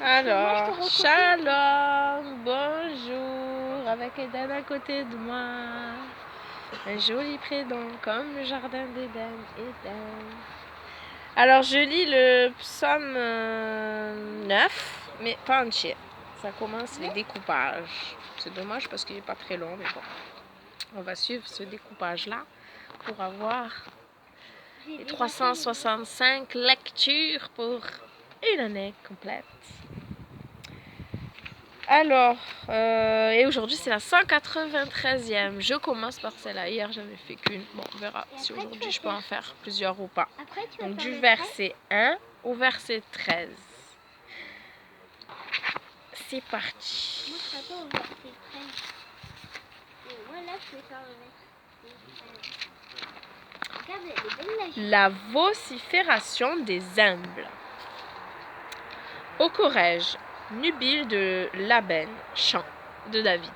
Alors, Shalom, bonjour, avec Eden à côté de moi. Un joli prénom comme le jardin d'Éden. Alors, je lis le psaume 9, mais pas entier. Ça commence les découpages. C'est dommage parce qu'il n'est pas très long, mais bon. On va suivre ce découpage-là pour avoir les 365 lectures pour une année complète. Alors, et aujourd'hui c'est la 193e. Je commence par celle-là. Hier j'avais fait qu'une. Bon, on verra si aujourd'hui je peux en faire plusieurs ou pas. Donc du verset 1 au verset 13. C'est parti. Moi je t'attends au verset 13. Et voilà, je vais faire le verset 13. Regarde, elle est belle La vocifération des humbles. Au Corège, nubile de Laben, chant de David.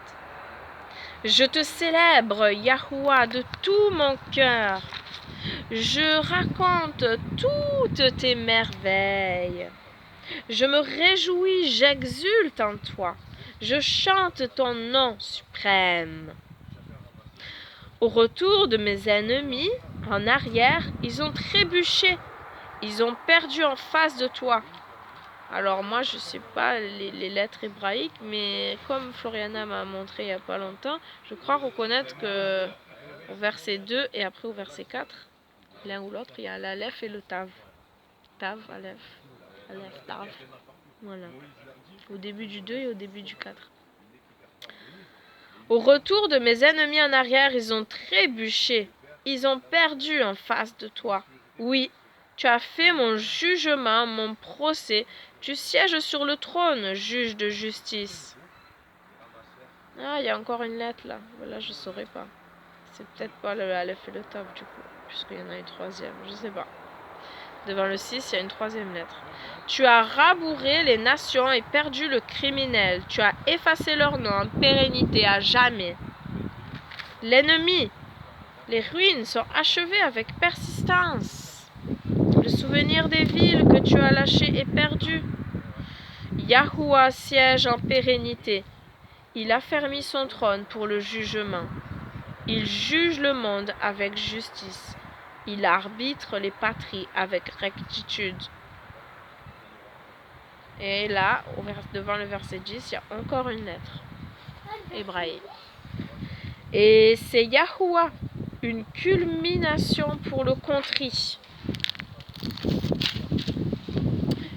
Je te célèbre, Yahuwah, de tout mon cœur. Je raconte toutes tes merveilles. Je me réjouis, j'exulte en toi. Je chante ton nom suprême. Au retour de mes ennemis, en arrière, ils ont trébuché. Ils ont perdu en face de toi. Alors moi, je ne sais pas les lettres hébraïques, mais comme Floriana m'a montré il n'y a pas longtemps, je crois reconnaître que au verset 2 et après au verset 4, l'un ou l'autre, il y a l'Aleph et le Tav. Tav, Aleph, Aleph, Tav. Voilà. Au début du 2 et au début du 4. Au retour de mes ennemis en arrière, ils ont trébuché. Ils ont perdu en face de toi. Oui, tu as fait mon jugement, mon procès. Tu sièges sur le trône, juge de justice. Ah, il y a encore une lettre là. Voilà, je ne saurais pas. C'est peut-être pas le Aleph et le Tav du coup, puisqu'il y en a une troisième. Je ne sais pas. Devant le 6, il y a une troisième lettre. Tu as rabouré les nations et perdu le criminel. Tu as effacé leur nom en pérennité à jamais. L'ennemi, les ruines sont achevées avec persistance. Le souvenir des villes que tu as lâchées est perdu. Yahuwah siège en pérennité. Il affermit son trône pour le jugement. Il juge le monde avec justice. Il arbitre les patries avec rectitude. Et là, devant le verset 10, il y a encore une lettre hébraïque. Et c'est Yahuwah, une culmination pour le contrit.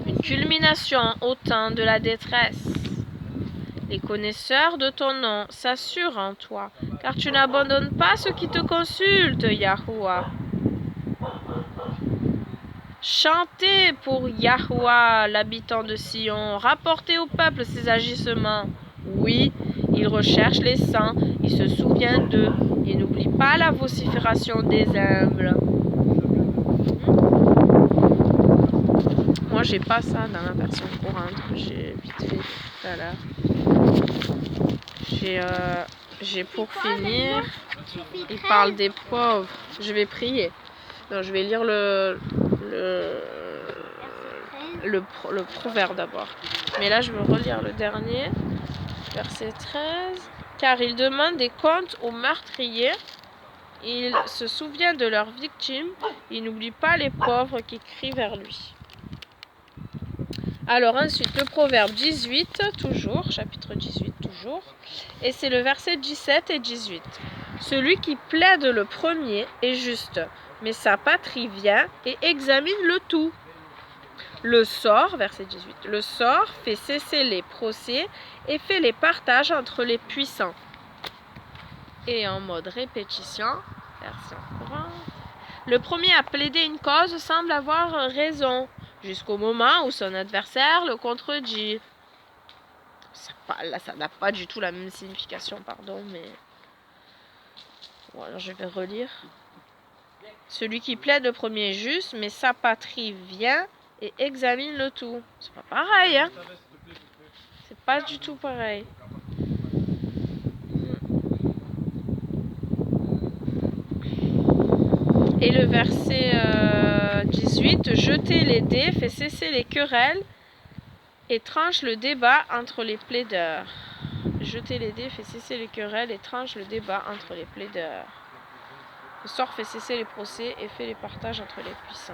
Une culmination au temps de la détresse. Les connaisseurs de ton nom s'assurent en toi, car tu n'abandonnes pas ceux qui te consultent, Yahuwah. Chantez pour Yahuwah, l'habitant de Sion. Rapportez au peuple ses agissements. Oui, il recherche les saints, il se souvient d'eux. Il n'oublie pas la vocifération des humbles. Moi, j'ai pas ça dans la version courante que j'ai vite fait tout à l'heure. J'ai pour finir, il parle des pauvres. Je vais prier. Non, je vais lire le proverbe d'abord. Mais là, je veux relire le dernier, verset 13. Car il demande des comptes aux meurtriers. Il se souvient de leurs victimes. Il n'oublie pas les pauvres qui crient vers lui. Alors ensuite, le proverbe 18, toujours, chapitre 18, toujours. Et c'est le verset 17 et 18. Celui qui plaide le premier est juste, mais sa patrie vient et examine le tout. Le sort, verset 18, le sort fait cesser les procès et fait les partages entre les puissants. Et en mode répétition, version courante, le premier à plaider une cause semble avoir raison, jusqu'au moment où son adversaire le contredit. Là, ça n'a pas du tout la même signification, pardon, mais... Bon, alors je vais relire. Celui qui plaide le premier est juste, mais sa patrie vient et examine le tout. C'est pas pareil, hein? C'est pas du tout pareil. Et le verset 18, jetez les dés, fait cesser les querelles et tranche le débat entre les plaideurs. Jetez les dés, fait cesser les querelles et tranche le débat entre les plaideurs. Le sort fait cesser les procès et fait les partages entre les puissants.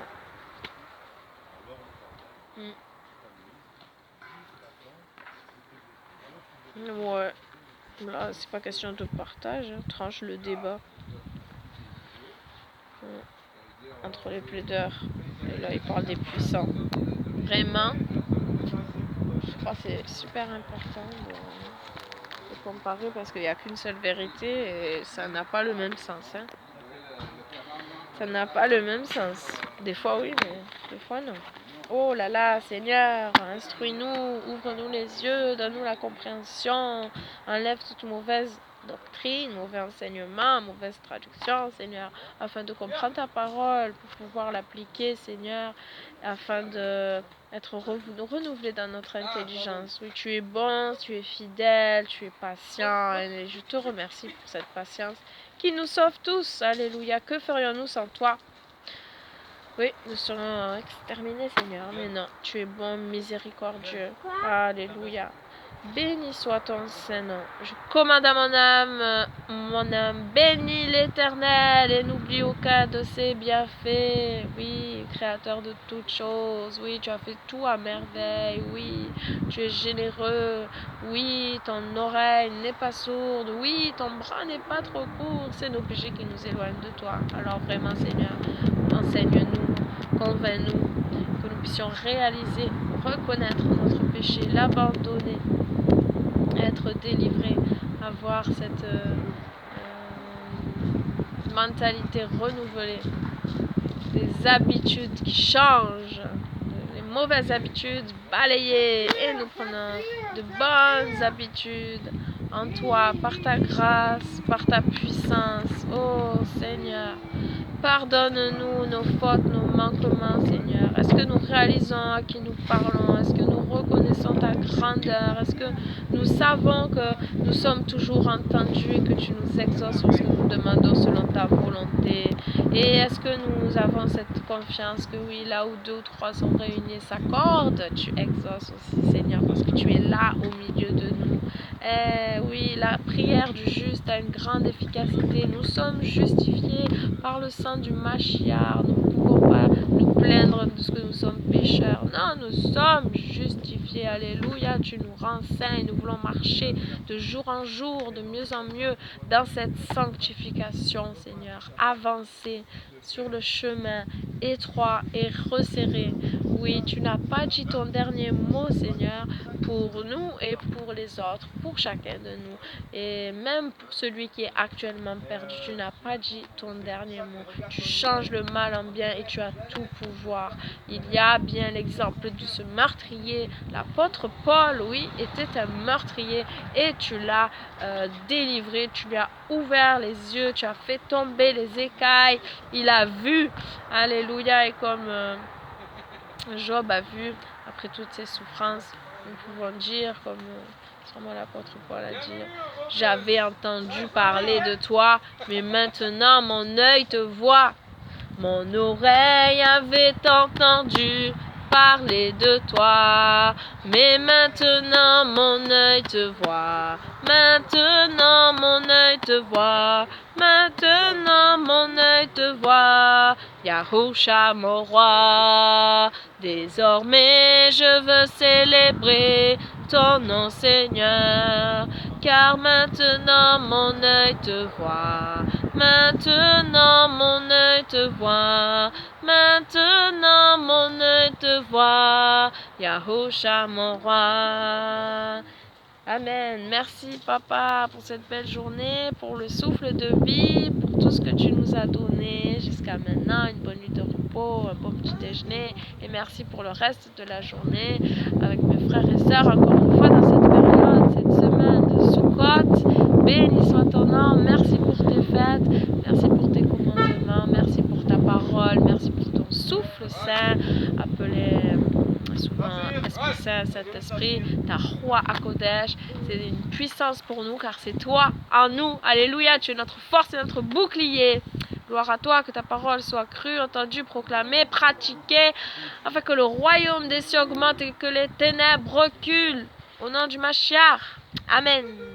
Ouais, là c'est pas question de partage, hein. Tranche le débat entre les plaideurs. Et là il parle des puissants. Vraiment, je crois que c'est super important de comparer parce qu'il n'y a qu'une seule vérité et ça n'a pas le même sens. Hein. Ça n'a pas le même sens. Des fois oui, mais des fois non. Oh là là, Seigneur, instruis-nous, ouvre-nous les yeux, donne-nous la compréhension, enlève toute mauvaise doctrine, mauvais enseignement, mauvaise traduction, Seigneur, afin de comprendre ta parole, pour pouvoir l'appliquer, Seigneur, afin d'être renouvelé dans notre intelligence. Oui, tu es bon, tu es fidèle, tu es patient, et je te remercie pour cette patience qui nous sauve tous. Alléluia, que ferions-nous sans toi? Oui, nous serons exterminés, Seigneur. Mais non, tu es bon, miséricordieux. Alléluia. Béni soit ton Saint-Nom. Je commande à mon âme, bénis l'Éternel et n'oublie aucun de ses bienfaits. Oui, Créateur de toutes choses. Oui, tu as fait tout à merveille. Oui, tu es généreux. Oui, ton oreille n'est pas sourde. Oui, ton bras n'est pas trop court. C'est nos péchés qui nous éloignent de toi. Alors vraiment, Seigneur, enseigne-nous, convainc-nous, que nous puissions réaliser, reconnaître notre péché, l'abandonner, être délivré, avoir cette mentalité renouvelée, des habitudes qui changent, les mauvaises habitudes balayées et nous prenons de bonnes habitudes en toi, par ta grâce, par ta puissance. Oh Seigneur, pardonne-nous nos fautes, nos manquements, Seigneur. Est-ce que nous réalisons à qui nous parlons? Est-ce que nous reconnaissons ta grandeur? Est-ce que nous savons que nous sommes toujours entendus et que tu nous exauces lorsque nous demandons selon ta volonté? Et est-ce que nous avons cette confiance que oui, là où 2 ou 3 sont réunis et s'accordent, tu exauces aussi, Seigneur, parce que tu es là au milieu de nous. Eh oui, la prière du juste a une grande efficacité. Nous sommes justifiés par le sang du Mashiach. Nous ne pouvons pas nous plaindre de ce que nous sommes pécheurs. Non, nous sommes justifiés. Alléluia, tu nous rends saints et nous voulons marcher de jour en jour, de mieux en mieux dans cette sanctification, Seigneur. Avancer sur le chemin étroit et resserré. Oui, tu n'as pas dit ton dernier mot, Seigneur, pour nous et pour les autres, pour chacun de nous. Et même pour celui qui est actuellement perdu, tu n'as pas dit ton dernier mot. Tu changes le mal en bien et tu as tout pouvoir. Il y a bien l'exemple de ce meurtrier. L'apôtre Paul, oui, était un meurtrier et tu l'as délivré, tu lui as ouvert les yeux, tu as fait tomber les écailles. Il a vu, alléluia, et comme Job a vu, après toutes ses souffrances, nous pouvons dire, comme sûrement l'apôtre Paul a dit, j'avais entendu parler de toi, mais maintenant mon œil te voit. Mon oreille avait entendu parler de toi, mais maintenant mon œil te voit. Maintenant mon œil te voit. Maintenant mon œil te voit. Yahusha mon roi. Désormais je veux célébrer ton nom, Seigneur, car maintenant mon œil te voit. Maintenant mon œil te voit. Maintenant mon œil te voit. Yahusha mon roi. Amen. Merci Papa pour cette belle journée, pour le souffle de vie, pour tout ce que tu nous as donné jusqu'à maintenant, une bonne nuit de repos, un bon petit déjeuner, et merci pour le reste de la journée avec mes frères et sœurs, encore une fois dans cette période, cette semaine de Sukkot. Béni soit ton nom, merci pour tes fêtes, merci pour tes commandements, merci pour ta parole, merci pour ton souffle saint, appelé souvent Esprit Saint, Saint-Esprit, ta roi à Kodesh. C'est une puissance pour nous car c'est toi en nous. Alléluia, tu es notre force et notre bouclier. Gloire à toi, que ta parole soit crue, entendue, proclamée, pratiquée, afin que le royaume des cieux augmente et que les ténèbres reculent. Au nom du Mashiach. Amen.